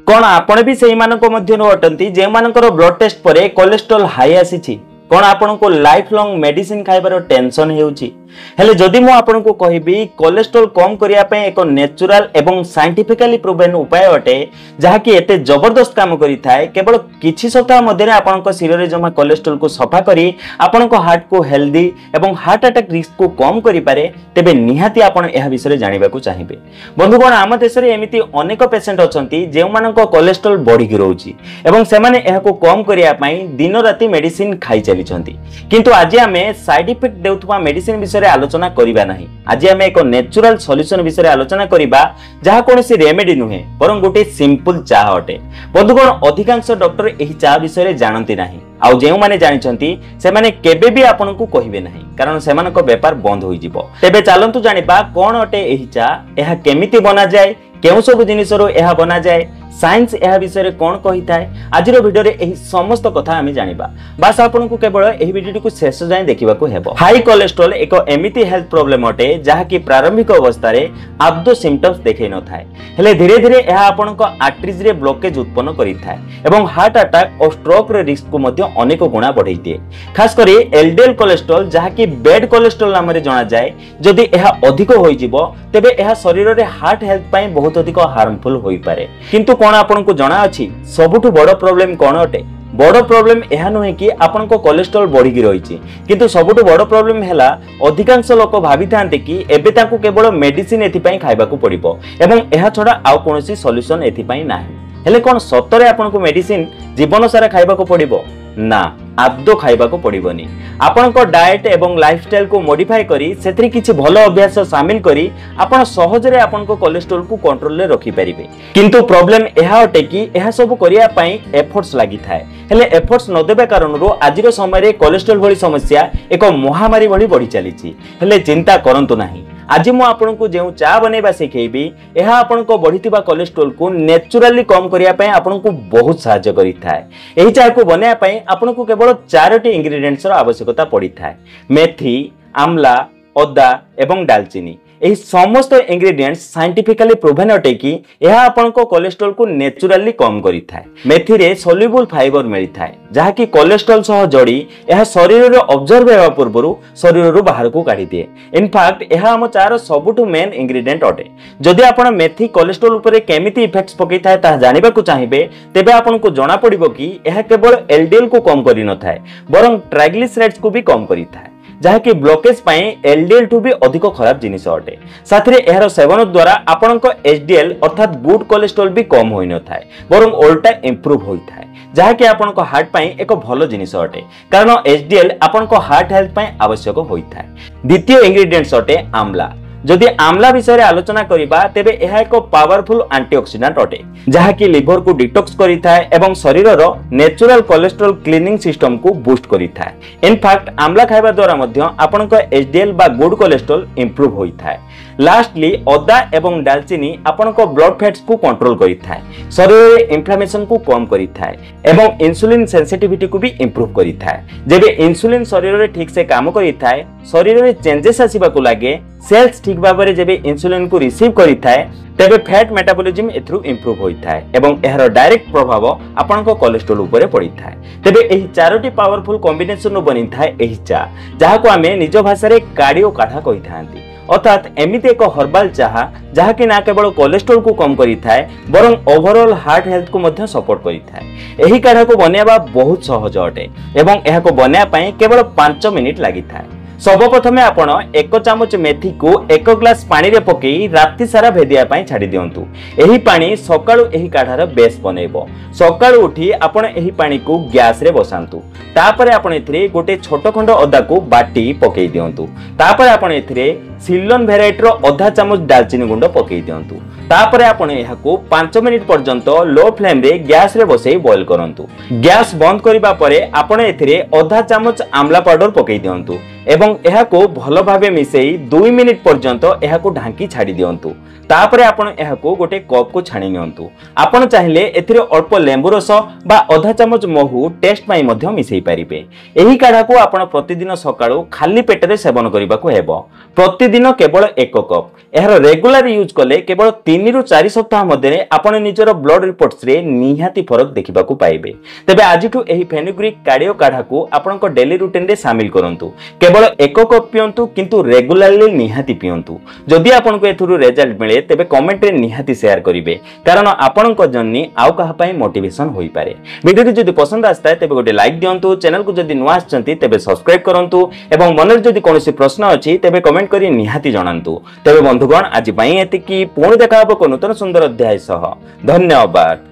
कौन आपण भी से अटंती जे मानकर ब्लड टेस्ट पर कोलेस्ट्रोल हाई आसी कौन आपन को लाइफ लॉन्ग मेडिसिन खाइबार टेंशन हेउची हेले जदि मु आपन को कहिबी कोलेस्ट्रोल कम करिया पे एक नेचुरल एवं साइंटिफिकली प्रूवन उपाय अटे जहा कि एते जबरदस्त काम करि थाए केवल किछि सप्ताह मध्ये आपन को शरीर रे जमा कोलेस्ट्रोल को सफा करी आपन को हार्ट को हेल्दी एवं हार्ट अटैक रिस्क को कम करि पारे तेबे निहाती आपन एहा विषय जानिबा को चाहिबे। बंधुगण आम देश रे एमिति अनेक पेशेंट अछंती जे मानन को कोलेस्ट्रोल बढ़ी कि रहउची एवं से माने एहा को कम करिया पई दिन राति मेडिसिन खाइ चलीछंती किंतु आज आमे साइड इफेक्ट देउथबा मेडिसिन विषय आलोचना करिबा नाही। आज आमे एक नेचुरल सॉल्यूशन विषय आलोचना करिबा जहा कोनोसी रेमेडी नुहे बरं गोटे सिंपल चाह अटे। बंधुगण अधिकांश डॉक्टर एही चाह विषय जानती नाही आउ जेउ माने जानिछंती से माने केबे भी आपन को कहिबे नाही कारण सेमान को व्यापार बंद होई जिवो। तेबे चालंतु जानिबा कोन अटे एही चाह एहा केमिति बना जाय केउ सब जिनिस रो एहा बना जाय साइंस एहा विषय कौन कही थाए आज वीडियो रे एही समस्त कथा आमे जानिबा। बस आपन को केवल एही वीडियो को शेष जाय देखिबा को हेबो। हाई कोलेस्ट्रोल एक एमिति हेल्थ प्रॉब्लम अटे जहा कि प्रारंभिक अवस्था रे आदो सिम्पटम्स देखै न थाए हेले धीरे धीरे एहा आपन को आर्टरीज रे ब्लॉकेज उत्पन्न करि थाए एवं हार्ट अटैक और स्ट्रोक रे रिस्क को मध्ये अनेक गुणा बढ़ाई दिए। खास करी एलडीएल कोलेस्ट्रोल जहा कि बैड कोलेस्ट्रोल नाम रे जाना जाय जदि एहा अधिक होई जिवो तेबे एहा शरीर रे हार्ट हेल्थ पई बहुत अधिक हार्मफुल होई पारे। किंतु कोन आपन को जाना अछि सबुठु बड़ प्रॉब्लम कोन अटे? बड़ प्रॉब्लम एहा नहे कि आपन को कोलेस्ट्रोल बढ़ी कि रहिछि किंतु सबुठु बड़ प्रॉब्लम हैला अधिकांश लोक भाबी थांते कि एबे ताकू केवल मेडिसिन एथि पई खाइबा को पड़िबो एवं एहा छोडा आ कोनोसी सॉल्यूशन एथि पई नाही। हेले कोन सतरे आपन को मेडिसिन जीवन सारा खाइबा को पड़िबो ना आदो खाइबा को पड़िबोनी। आपन को डाइट एवं लाइफस्टाइल को मॉडिफाई करी सेतरी किछि भलो अभ्यास शामिल करी आपन सहजरे आपन को कोलेस्ट्रोल को कंट्रोल रे रखि परिबे। किंतु प्रॉब्लम एहा अटे कि एहा सब करिया पई एफर्ट्स लागि थाए हेले एफर्ट्स न देबे कारणरो आजिरो समय रे कोलेस्ट्रोल भली समस्या एक महामारी भली बढ़ी चलीछि। हेले चिंता करंतु नाही आज मु आपन को जेउ चा बनेबा सिखेबी एहा आपन को बढ़ितिबा कोलेस्ट्रोल को नेचुरली कम करिया पय आपन को बहुत सहायता करि थाए। एही चा को बनेया पय आपन को केवल 4टी इंग्रेडिएंट्स रो आवश्यकता पड़ी थाए मेथी आमला अदा एवं दालचीनी। एही समस्त इंग्रेडिएंट्स साइंटिफिकली प्रूवन अटे कि यह आपन को कोलेस्ट्रोल को नेचुरली कम करि थाए। मेथी रे सोल्युबल फाइबर मिली थाए जहा कि कोलेस्ट्रोल सह जोड़ी यह शरीर रे ऑब्जर्व हेबा पूर्वरु शरीर रो बाहर को काढी दिए। इनफैक्ट यह हम चार सबुठु मेन इंग्रेडिएंट अटे। जदि आपन मेथी कोलेस्ट्रोल ऊपर केमिति इफेक्ट्स पकई थाए ता जानिबा को चाहिबे तेबे आपन को जणा पड़िबो कि यह केवल एलडीएल को कम करि न थाए बरं ट्राइग्लिसराइड्स को भी कम करि थाए जहा कि ब्लॉकेज पाई एलडीएल ठू भी अधिक खराब जिनिस अटे। साथरे एहर सेवन द्वारा आपन को एचडीएल अर्थात गुड कोलेस्ट्रोल भी कम होई न थाए बरं उल्टा इंप्रूव होई थाए जहा कि आपन को हार्ट पाई एक भलो जिनिस अटे कारण एचडीएल आपन को हार्ट हेल्थ पाई आवश्यक होई थाए। द्वितीय इंग्रेडिएंट्स अटे आमला। जदि आमला विषय आलोचना करिबा तेबे यह एक पावरफुल एंटीऑक्सीडेंट अटे जहा कि लिवर को डिटॉक्स करि थाए एवं शरीर रो नेचुरल कोलेस्ट्रोल क्लीनिंग सिस्टम को बूस्ट करि थाए। इनफैक्ट आमला खाइबा द्वारा मध्य आपन को एचडीएल बा गुड कोलेस्ट्रोल इंप्रूव होई थाए। लास्टली अदा एवं दालचीनी आपन को ब्लड फैट्स को कंट्रोल करि थाए शरीर रे इन्फ्लेमेशन को कम करि थाए एवं इंसुलिन सेंसिटिविटी को भी इंप्रूव करि थाए। जेबे इंसुलिन शरीर रे ठीक से काम करि थाए शरीर रे चेंजेस आसीबा को लागे सेल्स ठीक भाबरे जेबे इंसुलिन को रिसीव करि थाए तेबे फैट मेटाबॉलिज्म एथ्रु इंप्रूव होई थाए एवं एहर डायरेक्ट प्रभाव आपन को कोलेस्ट्रोल ऊपर पड़ी थाए। तेबे एही चारोटी पावरफुल कॉम्बिनेशन नो बनि थाए एही चा जहा को आमे निज भाषा रे कार्डियो काढ़ा कहि थांती अर्थात एमिति एक हर्बाल चाह जहा कि ना केवल कोलेस्ट्रोल को कम करि थाए बरं ओवरऑल हार्ट हेल्थ को मध्ये सपोर्ट करि थाए। एही काढ़ा को बनेबा बहुत सहज अटे एवं एहा को बनेया पई केवल 5 मिनिट लागि थाए। सर्वप्रथमे आपण 1 चामच मेथी को 1 ग्लास पानी रे पकई राति सारा भेदिया पई छाडी दियंतु। एही पानी सकाळु एही काढ़ार बेस बनेबो। सकाळु उठी आपण एही पानी को गैस रे बसांतु तापरे आपण एथिरे गोटे छोट खंड अदा को बाटी पकई दियंतु तापरे आपण एथिरे सिलोन भेराइटी रो आधा चामच दालचीनी गुंड पकई दियंतु तापरे आपण एहा को 5 मिनिट पर्यंत लो फ्लेम रे गैस रे बसई बॉईल करंतु। गैस बंद करिबा परे आपण एथिरे आधा चामच आमला पाउडर पकई दियंतु एवं एहाको भल भाबे मिसेई 2 मिनिट पर्यंत एहाको ढांकी छाड़ी दियंतु। तापरे आपण एहाको गोटे कप को छाणी नियंतु। आपण चाहिले एथिरे अल्प लेंबु रस बा आधा चमच महू टेस्ट पाई मध्य मिसेई परिबे। एही काढ़ा को आपण प्रतिदिन सकाळू खाली पेटरे सेवन करिबा को हेबो। प्रतिदिन केवल 1 कप। एहार रेगुलर यूज कले केवल 3 रु 4 सप्ताह मध्ये आपण निजर ब्लड रिपोर्ट्स रे निहाती फरक देखिबा को पाइबे। तबे आजिठु एही फेनुग्रीक कार्डियो काढ़ा को आपनक डेली रूटीन रे शामिल करंतु। केवल 1 कप पियंतु किंतु रेगुलरली निहाती पियंतु। जदि आपनक एथुरु रिजल्ट मिले तेबे कमेंट रे निहाती शेयर करिवे, कारण आपनक जर्नी आउ कहा पई मोटिवेशन होई पारे। वीडियो जदि पसंद आस्ता है तेबे गोटे लाइक दियंतु। चैनल को जदि नुआ आछंती तेबे सब्सक्राइब करंतु एवं मन रे जदि कोनोसी प्रश्न अछि तेबे कमेंट करी निहाती जणांतु। तेबे बंधुगण आज पई एतिकी पुणी देखा हबो को नूतन सुंदर अध्याय सह। धन्यवाद।